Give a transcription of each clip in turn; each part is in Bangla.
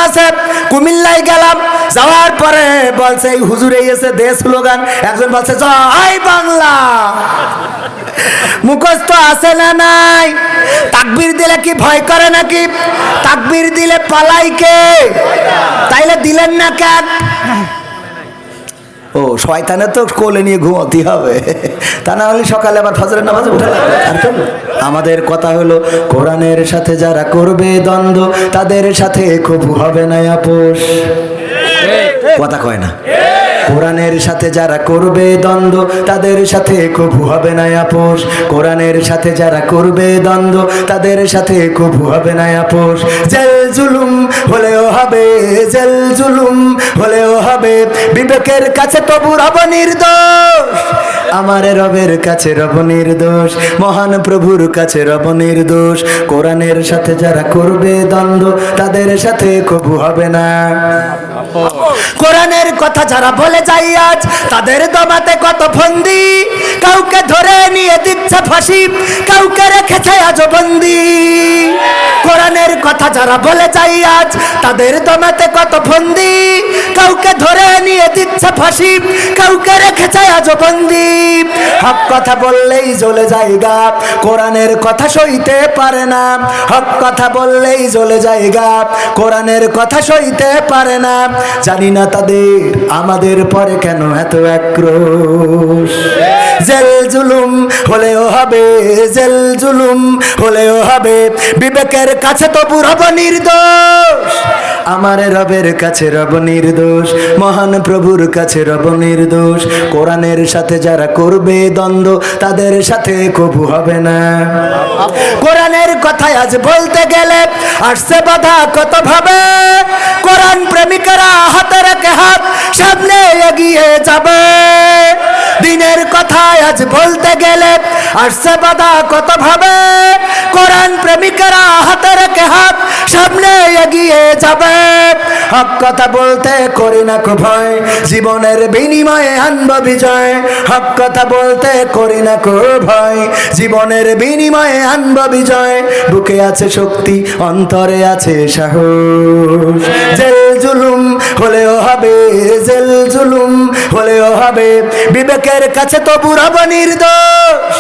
আছে। কুমিল্লায় গেলাম, যাওয়ার পরে বলছে এই হুজুর এই এসে দেশ স্লোগান, একজন বলছে জয় বাংলা। মুখস্থ আছে না নাই? তাকবীর দিলে কি ভয় করে নাকি? তাকবীর দিলে পালাই কে? তাইলে দিলেন না কেন? ও শয়তানে তো কোলে নিয়ে ঘুমাতে হবে, তা না হলে সকালে আবার ফজরের নামাজে উঠে লাগবে। আমাদের কথা হলো কোরআনের সাথে যারা করবে দ্বন্দ্ব তাদের সাথে কবু হবে না আপোষ। কথা কয় না? কোরআনের সাথে যারা করবে দ্বন্দ্ব তাদের সাথে কবু হবে না আপোষ। কোরআনের সাথে যারা করবে দ্বন্দ্ব তাদের সাথে কবু হবে না আপোষ। জেল জুলুম হলেও হবে, জেল জুলুম হলেও হবে, বিবেকের কাছে তবু রব নির্দোষ। আমার রবের কাছে রব নির্দোষ, মহান প্রভুর কাছে রব নির্দোষ। কোরআনের সাথে যারা করবে দ্বন্দ্ব তাদের সাথে কবু হবে না। কোরআনের কথা যারা বলে যায় আজ তাদের দমাতে কত ফন্দি, কাউকে ধরে নিয়ে দিচ্ছে ফাঁসি, কাউকে রেখেছে আজ বন্দি। কোরআনের কথা যারা বলে যায় আজ তাদের দমাতে কত ফন্দি, কাউকে ধরে নিয়ে দিচ্ছে ফাঁসি, কাউকে রেখেছে আজ বন্দি। হক কথা বললেই জ্বলে যায় গা, কোরআনের কথা সইতে পারে না। হক কথা বললেই জ্বলে যায় গা, কোরআনের কথা সইতে পারে না। জানি না তাদের আমাদের পরে কেন এত আক্রোশ। জেল জুলুম হলেও হবে, জেল জুলুম হলেও হবে, বিবেকের কাছে তবু রব নির্দোষ। আমার রবের কাছে রব নির্দোষ, মহান প্রভুর কাছে রব নির্দোষ। কোরআনের সাথে যারা করবে দ্বন্দ্ব তাদের সাথে কবু হবে না। কোরআনের কথায় আজ বলতে গেলে আসছে বাধা কত ভাবে, কোরআন প্রেমিকেরা হাতে রেখে হাত সামনে এগিয়ে যাবে। দিনের কথায় আজ বলতে গেলে আসছে বাধা কত ভাবে, কোরআন প্রেমিকেরা হাতে রেখে হাত সামনে এগিয়ে যাবে। হক কথা বলতে করি না কো ভয়, জীবনের বিনিময়ে আনব বিজয়। হক কথা বলতে করি না কো ভয়, জীবনের বিনিময়ে আনব বিজয়। বুকে আছে শক্তি, অন্তরে আছে সাহস। জেল জুলুম হলেও হবে, জেল জুলুম হলেও হবে, বিবেকের কাছে তবু রব নির্দোষ।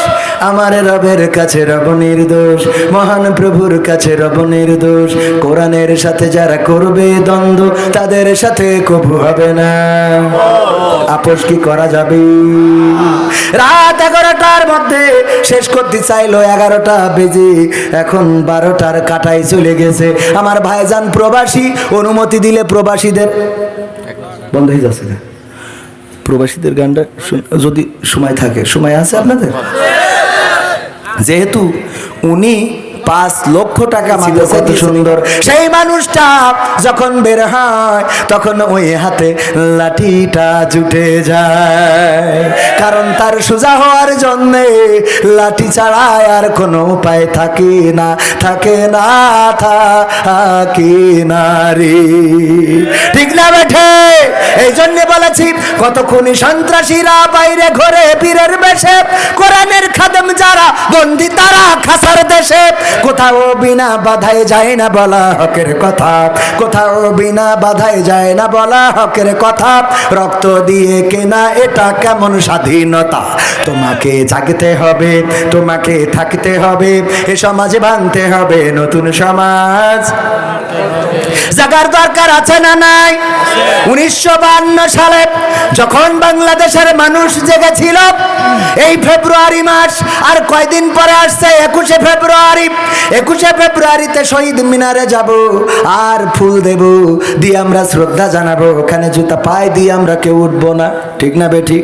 আমার রবের কাছে রব নির্দোষ, মহান প্রভুর কাছে রব নির্দোষ। কোরআনের সাথে যারা করবে দ্বন্দ্ব তাদের সাথে কবু হবে না। আপোষ কি করা যাবে? রাত 11টার মধ্যে শেষ করতে চাইলো, 11টা বেজে এখন 12টার কাটাই চলে গেছে। আমার ভাইজান প্রবাসী, অনুমতি দিলে প্রবাসীদের বন্ধ হয়ে যাচ্ছে না? প্রবাসীদের গানটা যদি সময় থাকে, সময় আছে আপনাদের? যেহেতু উনি 5 লক্ষ টাকা মাদ্রাসা, কত সুন্দর সেই মানুষটা যখন বের হয় তখন ওই হাতে লাঠিটা জুটে যায়, কারণ তার সোজা হওয়ার জন্যে লাঠি ছাড়া আর কোনো উপায় থাকে না, থাকে না, থাকে না রে। ঠিক না বেঠে? এই জন্য বলেছি কত খুনি সন্ত্রাসীরা বাইরে ঘরে পীরের বেশে, কোরআনের খাদেম যারা বন্দী তারা খাসার দেশে। কোথাও বিনা বাধায় যায় না বলা হকের কথা, কোথাও বিনা বাধায় যায় না বলা হকের কথা। রক্ত দিয়ে কেনা এটা কেমন স্বাধীনতা? তোমাকে জাগতে হবে, তোমাকে থাকতে হবে, এ সমাজ ভাঙতে হবে, নতুন সমাজ জাগার দরকার আছে না নাই? 1952 সালে যখন বাংলাদেশের মানুষ জেগেছিল, এই ফেব্রুয়ারি মাস আর কয়দিন পরে আসছে 21শে ফেব্রুয়ারি। 21শে ফেব্রুয়ারিতে শহীদ মিনারে যাব আর ফুল দেব, দিয়ে আমরা শ্রদ্ধা জানাবো। ওখানে জুতা পায়ে দিয়ে আমরা কেউ উঠবো না, ঠিক না বেঠিক?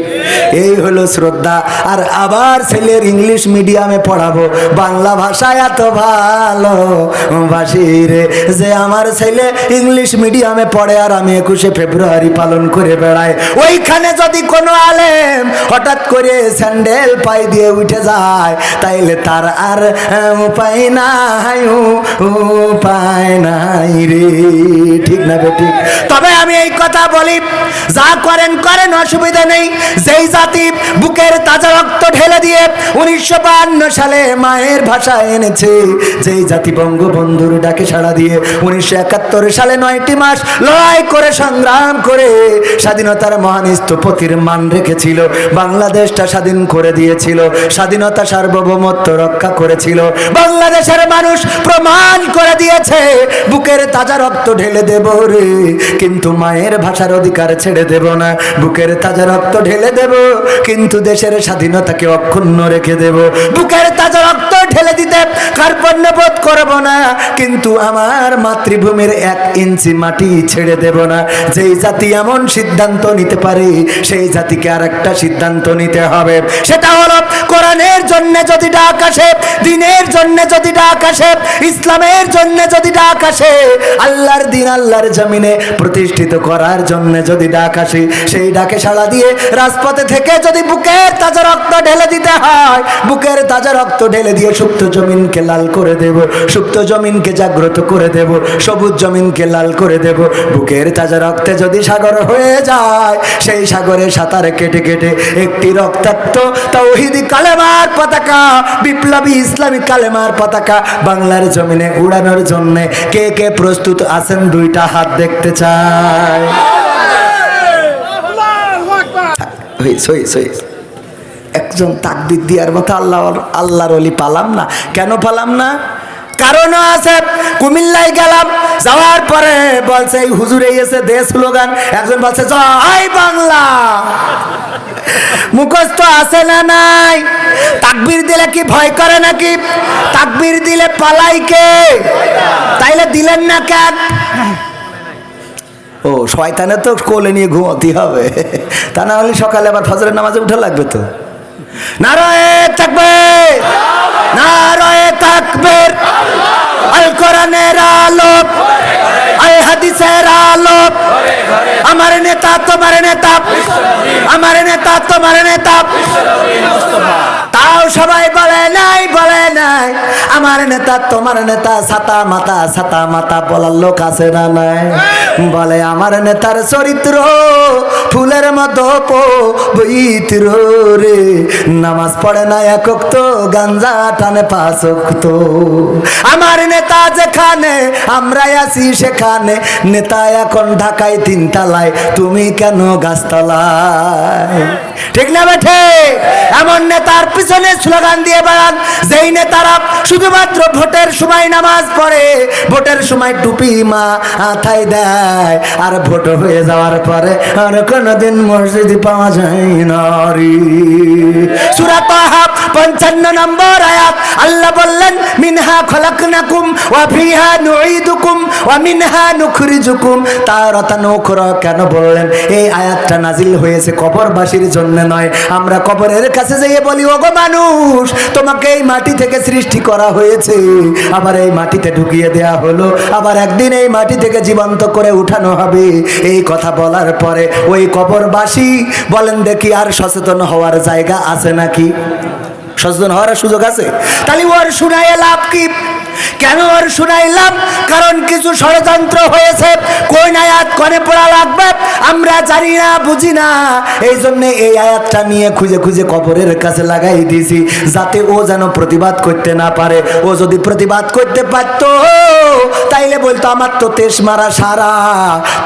এই হলো শ্রদ্ধা। আর আবার ছেলের ইংলিশ মিডিয়ামে পড়াবো, বাংলা ভাষা এত ভালো বাসি রে যে আমার ছেলে ইংলিশ মিডিয়ামে পড়ে আর আমি 21শে ফেব্রুয়ারি পালন করে বেড়াই। ওইখানে যদি কোনো আলেম হঠাৎ করে স্যান্ডেল পায়ে দিয়ে উঠে যায় তাইলে তার আর উপায় নাই উপায় নাই রে। ঠিক না ঠিক? তবে আমি এই কথা বলি, যা করেন করেন, অসুবিধা নেই। যেই জাতি বুকের তাজা রক্ত ঢেলে দিয়ে 1952 সালে মায়ের ভাষা এনেছে, যেই জাতি বঙ্গবন্ধুর ডাকে সাড়া দিয়ে 1971 সালে 9টি মাস লড়াই করে সংগ্রাম করে স্বাধীনতার মহান স্থপতির মান রেখেছিল, বাংলাদেশটা স্বাধীন করে দিয়েছিল, স্বাধীনতা সার্বভৌমত্ব রক্ষা করেছিল, বাংলাদেশের মানুষ প্রমাণ করে দিয়েছে বুকের তাজা রক্ত ঢেলে দেব রে, কিন্তু মায়ের ভাষার অধিকার ছেড়ে দেব না। বুকের তাজা রক্ত ঢেলে দেব, কিন্তু দেশের স্বাধীনতাকে অক্ষুণ্ণ রেখে দেব। বুকের তাজা রক্ত ঢেলে দিতে কার্পণ্য বোধ করব না, কিন্তু আমার মাতৃভূমির 1 ইঞ্চি মাটি ছেড়ে দেব না। যেই জাতি এমন সিদ্ধান্ত নিতে পারে, সেই জাতিকে আর একটা সিদ্ধান্ত নিতে হবে। সেটা হলো, কোরআনের জন্য যদি ডাক আসে, দ্বীনের জন্য যদি ডাক আসে, ইসলামের জন্য যদি ডাক আসে, আল্লাহর দ্বীন আল্লাহর জমিনে প্রতিষ্ঠিত করার জন্য যদি ডাক আসে, সেই ডাকে সাড়া দিয়ে রাজপথে থেকে যদি বুকের তাজা রক্ত ঢেলে দিতে হয়, বুকের তাজা রক্ত ঢেলে দিয়ে সুপ্ত জমিনকে লাল করে দেব, সুপ্ত জমিনকে জাগ্রত করে দেব, সবুজ জমিনকে লাল করে দেব। বুকের তাজা রক্তে যদি সাগর হয়ে যায়, সেই সাগরে সাঁতার কেটে কেটে একটি রক্তাক্ত তাওহীদি কালেমার পতাকা, বিপ্লবী ইসলামী কালেমার পতাকা বাংলার জমিনে উড়ানোর জন্য কে কে প্রস্তুত আছেন? 2টা হাত দেখতে চাই। একজন তাকবীর দেওয়ার মতো আল্লাহর ওলি পালাম না। কেন পালাম না? কারণও আছে। কুমিল্লায় গেলাম, যাওয়ার পরে বলছে এই হুজুরে এসে দেশ স্লোগান, একজন বলছে জয় বাংলা। মুখস্থ আছে না নাই? তাকবীর দিলে কি ভয় করে নাকি? তাকবীর দিলে পালাই কে? তাইলে দিলেন না কেন? ও শয়তানে তো কোলে নিয়ে ঘুমাতে হবে, তা না হলে সকালে আবার ফজরের নামাজে উঠা লাগবে তো। নারায়ে তাকবীর, নারায়ে তাকবীর। আল কোরআনের আলো, আল হাদিসের আলো। আমার নেতা তোমার নেতা, আমার নেতা তোমার নেতা। তাও সবাই বলে নাই, বলে নাই আমার নেতা তোমার নেতা। ছাতা মাতা, ছাতা মাতা বলার লোক আছে না নাই? বলে আমার নেতার চরিত্র ফুলের মতো পবিত্র রে, নামাজ পড়ে না 1 ওয়াক্ত, গাঞ্জা টানে 5 ওয়াক্ত। আমার নেতা যেখানে আমরা আছি সেখানে, নেতা এখন ঢাকায় 3 তলায়, তুমি কেন গাছতলায়? ঠিক না বেঠে? এমন নেতার পিছনে স্লোগান দিয়ে বেড়ান, যেই নেতারা শুধুমাত্র ভোটের সময় নামাজ পড়ে, ভোটের সময় টুপি মাথায় দেয়, আর ভোট হয়ে যাওয়ার পরে আর কোনোদিন মসজিদ পাওয়া যায় না রে। সূরা তাহা 55 নম্বর আয়াত, আল্লাহ বললেন মিনহা খলাকনাকুম ওয়া ফিহা নুঈদুকুম ওয়া মিনহা নুখরিজুকুম তারাতান উখরা। কেন বললেন? এই আয়াতটা নাজিল হয়েছে কবরবাসীর জন্য নয়। আমরা কবরের কাছে যেয়ে বলি, ওগো মানুষ, তোমাকে এই মাটি থেকে সৃষ্টি করা হয়েছে, আবার এই মাটিতে ঢুকিয়ে দেয়া হলো, আবার একদিন এই মাটি থেকে জীবন্ত করে উঠানো হবে। এই কথা বলার পরে ওই কবরবাসী বলেন দেখি আর সচেতন হওয়ার জায়গা আছে নাকি? সচেতন হওয়ার সুযোগ আছে? তাহলে ওর শুনাইয়ে লাভ কি? কেন ওর শুনাইলাম? কারণ কিছু ষড়যন্ত্র হয়েছে। কোন আয়াত কোনে পড়া লাগবে আমরা জানি না, বুঝি না। এই জন্য এই আয়াতটা নিয়ে খুঁজে খুঁজে কবরের কাছে লাগাই দিয়েছি, যাতে ও যেন প্রতিবাদ করতে না পারে। ও যদি প্রতিবাদ করতে পারত, তাইলে বলতো আমার তো তেশ মারা সারা,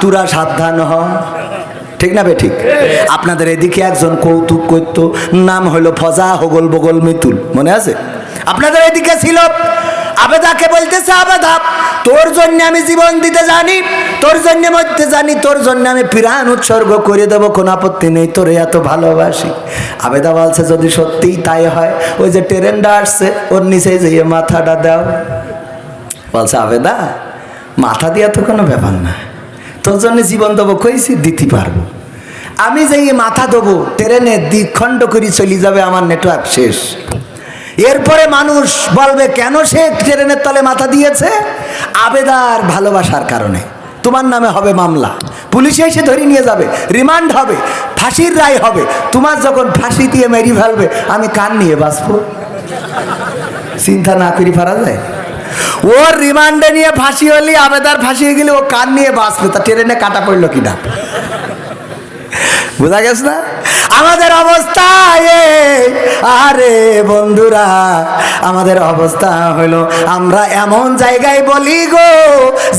তোরা সাবধান হ। ঠিক না বে ঠিক? আপনাদের এদিকে একজন কৌতুক করত, নাম হলো ফজা হগল বগল মিতুল, মনে আছে? আপনাদের এদিকে ছিল। আবেদাকে বলতেছে, আবেদা তোর জন্য আমি জীবন দিতে জানি, তোর জন্য মরতে জানি, তোর জন্য আমি প্রাণ উৎসর্গ করে দেবো, কোনো আপত্তি নেই, তোরে এত ভালোবাসি। আবেদা বলছে যদি সত্যিই তাই হয়, ওই যে ট্রেনটা আসছে ওর নিচে যেয়ে মাথাটা দাও। বলছে আবেদা মাথা দিয়া তো কোনো ব্যাপার না, তোর জন্য জীবন দেবো, কইছি দিতে পারবো। আমি যে মাথা দেবো, ট্রেনে দ্বিখণ্ড করে চলে যাবে, আমার নেটওয়ার্ক শেষ। এরপরে মানুষ বলবে কেন সে ট্রেনের তলে মাথা দিয়েছে? আবেদার ভালোবাসার কারণে। তোমার নামে হবে মামলা, পুলিশে এসে ধরে নিয়ে যাবে, রিমান্ড হবে, ফাঁসির রায় হবে। তোমার যখন ফাঁসি দিয়ে মেরি ফেলবে, আমি কান নিয়ে বাঁচবো? চিন্তা না করি পারা যায়? ওর রিমান্ডে নিয়ে ফাঁসি হলি, আবেদার ফাঁসি হয়ে গেলে ও কান নিয়ে বাঁচবে, তা ট্রেনে কাটা পড়লো কিনা বোঝা গেছে না আমাদের অবস্থা? আরে বন্ধুরা, আমাদের অবস্থা হলো আমরা এমন জায়গায় বলি গো,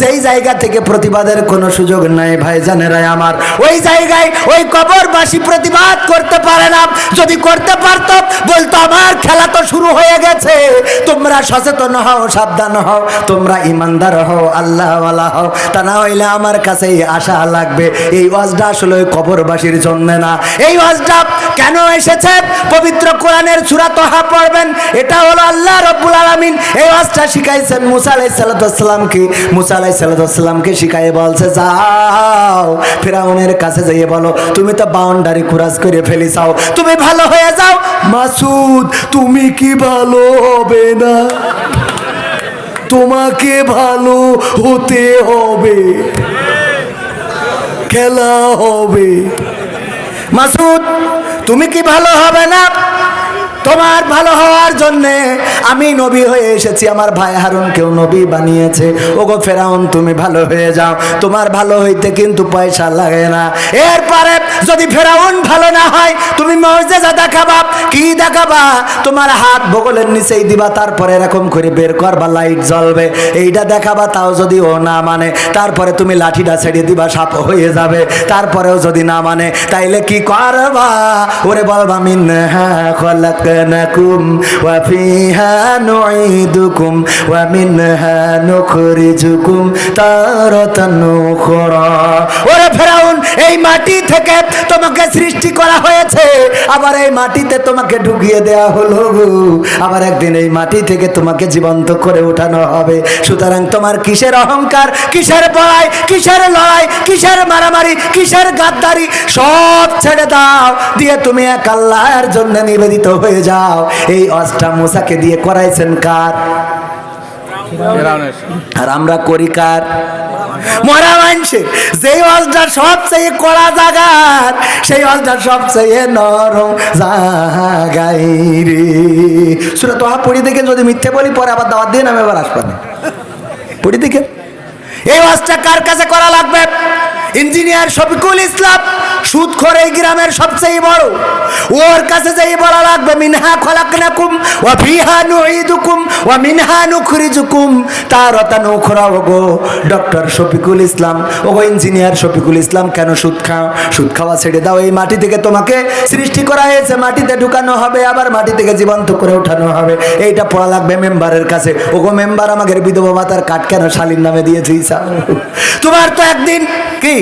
যেই জায়গা থেকে প্রতিবাদের কোনো সুযোগ নাই। ভাই জানেরা আমার, ওই জায়গায় ওই কবরবাসী প্রতিবাদ করতে পারে না। যদি করতে পারতো বলতো আমার খেলা তো শুরু হয়ে গেছে, তোমরা সচেতন হও, সাবধান হও, তোমরা ইমানদার হও, আল্লাহওয়ালা হও। তা না হইলে আমার কাছেই আশা লাগবে। এই ওয়াজটা আসলে ওই কবরবাসীর জন্য না। এই ওয়াজটা কেন এসেছে? পবিত্র কোরআনের সূরা তাহা পড়বেন, এটা হলো আল্লাহ রাব্বুল আলামিন এই ওয়াজটা শিখাইছেন মুসা আলাইহিস সালামকে। মুসা আলাইহিস সালামকে শিখায়ে বলছে, যাও ফিরাউনের কাছে যাইয়ে বলো তুমি তো বাউন্ডারি ক্রস করে ফেলিছাও, তুমি ভালো হয়ে যাও। মাসুদ, তুমি কি ভালো হবে না? তোমাকে ভালো হতে হবে, খেলা হবে। মাসুদ, তুমি কি ভালো হবে না? তোমার ভালো হওয়ার জন্য আমি নবী হয়ে এসেছি, আমার ভাই হারুনকেও নবী বানিয়েছে। ওগো ফেরাউন, তুমি ভালো হয়ে যাও, তোমার ভালো হইতে কিন্তু পয়সা লাগে না। এরপরে যদি ফেরাউন ভালো না হয়, তুমি মুজিজা দেখাবা। কি দেখাবা? তোমার হাত বগলের নিচেই দিবা, তারপরে এরকম করে বের করবা, লাইট জ্বলবে, এইটা দেখাবা। তাও যদি ও না মানে, তারপরে তুমি লাঠিটা ছেড়ে দিবা, সাপ হয়ে যাবে। তারপরেও যদি না মানে, তাইলে কি করবা? ওরে বলবা মিনহা খলাকনাকুম ওয়া ফিহা নুঈদুকুম ওয়া মিনহা নুখরিজুকুম তারাতান উখরা। ওরে ফেরাউন, এই মাটি থেকে তোমাকে সৃষ্টি করা হয়েছে, আবার এই মাটিতে তোমাকে ঢুকিয়ে দেয়া হলো, আবার একদিন এই মাটি থেকে তোমাকে জীবন্ত করে উঠানো হবে। সুতরাং তোমার কিসের অহংকার, কিসের বড়াই, কিসের লড়াই, কিসের মারামারি, কিসের গাদ্দারি, সব ছেড়ে দাও, দিয়ে তুমি এক আল্লাহর জন্য নিবেদিত হয়ে যাও। এই ওয়াজটা মুসাকে দিয়ে করাইছেন কার? আর আমরা করি কার? মরা মানুষের। যেই ওয়াজটা সবচেয়ে কড়া জায়গার, সেই ওয়াজটা সবচেয়ে নরম জায়গায় রে। সূরা তাহা পড়ি দেখেন, যদি মিথ্যে বলি পরে আবার দাওয়াত দিয়ে নামে আবার আসবেন। পড়ি দেখেন এই ওয়াজটা কার কাছে করা লাগবে? ইঞ্জিনিয়ার শফিকুল ইসলাম, সুদখোর এই গ্রামের সবচেয়ে বড়, ওর কাছে যাই বলা লাগবে মিনহা খলাকনাকুম ওয়া ফিহা নুঈদুকুম ওয়া মিনহা নুখরিজুকুম তারাতান উখরা। ওগো ডক্টর শফিকুল ইসলাম, ওগো ইঞ্জিনিয়ার শফিকুল ইসলাম, কেন সুদ খাও? সুদ খাওয়া ছেড়ে দাও। এই মাটি থেকে তোমাকে সৃষ্টি করা হয়েছে, মাটিতে ঢুকানো হবে, আবার মাটি থেকে জীবন্ত করে উঠানো হবে। এইটা পড়া লাগবে মেম্বারের কাছে। ওগো মেম্বার, আমাদের বিধবা ভাতার কার্ড কেন শালীর নামে দিয়েছিস? তোমার তো একদিন কি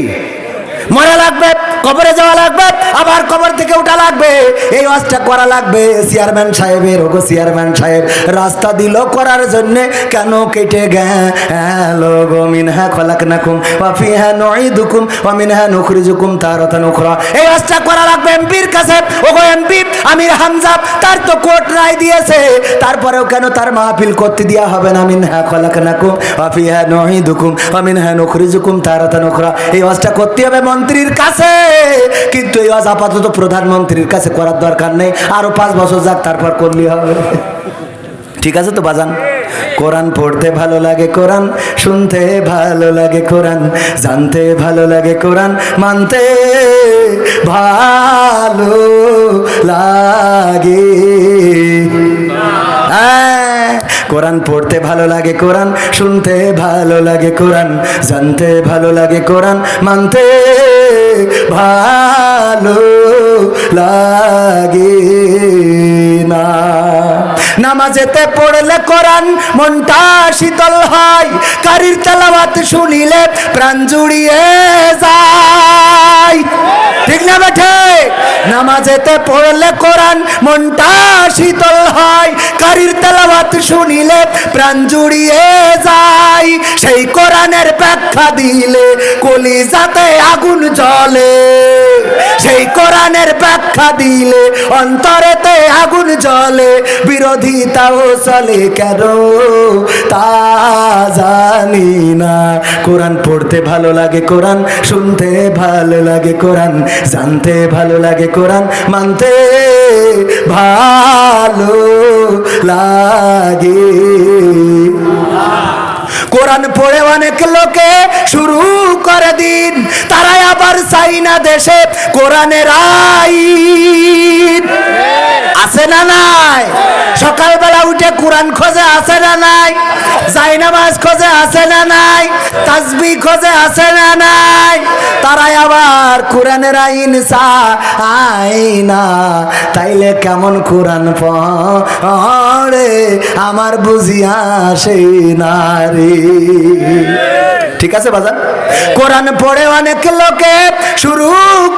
মরা লাগবে, কবরে যাওয়া লাগবে, আবার কবর থেকে উঠা লাগবে। এই ওয়াজটা করা লাগবে চেয়ারম্যান সাহেবের। ওগো চেয়ারম্যান সাহেব, রাস্তা দিল করার জন্য, কেন কেটে গেল গো? মিনহা খলাকনাকুম ওয়া ফিহা নুঈদুকুম ওয়া মিনহা নুখরিজুকুম তারাতান উখরা। এই ওয়াজটা করা লাগবে এমপির কাছে। ওগো এমপি আমির হামজা, তার তো কোর্ট রায় দিয়েছে, তারপরেও কেন তার মাহফিল করতে দেয়া হবে না? মিনহা খলাকনাকুম ওয়া ফিহা নুঈদুকুম ওয়া মিনহা নুখরিজুকুম তারাতান উখরা। এই ওয়াজটা করতে হবে মন্ত্রীর কাছে, কিন্তু এই ওয়াজ আপাতত প্রধানমন্ত্রীর কাছে করার দরকার নেই, আরো 5 বছর যাক, তারপর করলেই হবে। ঠিক আছে তো বাজান? কোরআন পড়তে ভালো লাগে, কোরআন শুনতে ভালো লাগে, কোরআন জানতে ভালো লাগে, কোরআন মানতে ভালো লাগে। কোরআন পড়তে ভালো লাগে, কোরআন শুনতে ভালো লাগে, কোরআন জানতে ভালো লাগে, কোরআন মানতে ভালো লাগে না। নামাজেতে পড়লে কোরআন মনটা শীতল হয়, কারির তেলাওয়াত শুনিলে প্রাণ জুড়িয়ে যায়। ঠিক না বেঠে? নামাজেতে পড়লে কোরআন মনটা শীতল হয়, কারির তেলাওয়াত শুনিলে প্রাণ জুড়িয়ে যায়। সেই কোরআনের ব্যাখ্যা দিলে কলিজাতে আগুন জ্বলে, সেই কোরআনের ব্যাখ্যা দিলে অন্তরেতে আগুন জ্বলে। বিরোধিতাও চলে কেন তা জানি না। কোরআন পড়তে ভালো লাগে, কোরআন শুনতে ভালো লাগে, কোরআন জানতে ভালো লাগে, কোরআন মানতে ভালো লাগে। কোরআন পড়ে অনেক লোকে শুরু করে দিন, তারাই আবার চাই না দেশে কোরআনের আইন। আছে না নাই? সকালবেলা উঠে কোরআন খোঁজে, আছে না নাই? জায়নামাজ খোঁজে, আছে না নাই? তাসবিহ খোঁজে, আছে না নাই? তারাই আবার কোরআনের আইন চাই না। তাইলে কেমন কোরআন পড়ে আমার বুঝিয়া সেই নারী। ঠিক আছে বাজান? কোরআন পড়ে অনেক লোকে শুরু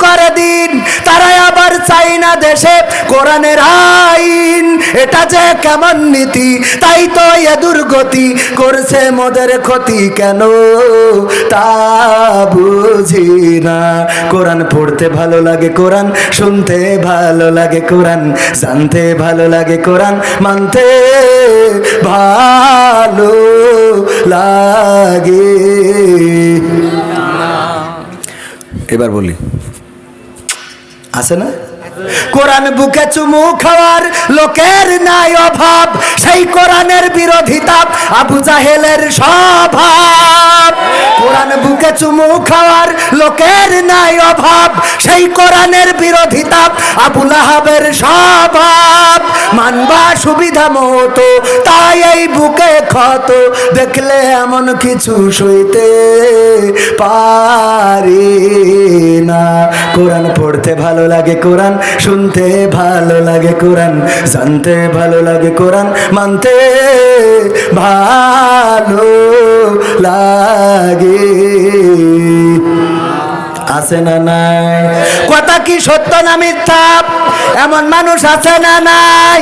করে দিন, তারাই আবার চাই না দেশে কোরআনের আইন। এটা যে কেমন নীতি, তাই তো এ দুর্গতি করছে মোদের ক্ষতি, কেন তা বুঝি না। কোরআন পড়তে ভালো লাগে, কোরআন শুনতে ভালো লাগে, কোরআন জানতে ভালো লাগে, কোরআন মানতে ভালো লাগে। এবার বলি, আছে না? কোরআন বুকে চুমু খাওয়ার লোকের নাই অভাব, সেই কোরআনের বিরোধিতা আবু জাহেলের স্বভাব। কোরআন বুকে চুমু খাওয়ার লোকের নাই অভাব, সেই কোরআনের বিরোধিতা আবু লাহাবের স্বভাব। মানবা সুবিধা মতো, তাই এই বুকে ক্ষত, দেখলে এমন কিছু সইতে পারি না। কোরআন পড়তে ভালো লাগে, কোরআন শুনতে ভালো লাগে, কোরআন জানতে ভালো লাগে, কোরআন মানতে ভালো লাগে। আছে না নাই? কথা কি সত্য না মিথ্যা? এমন মানুষ আছে না নাই?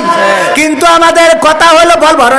কিন্তু আমাদের কথা হলো বল ভর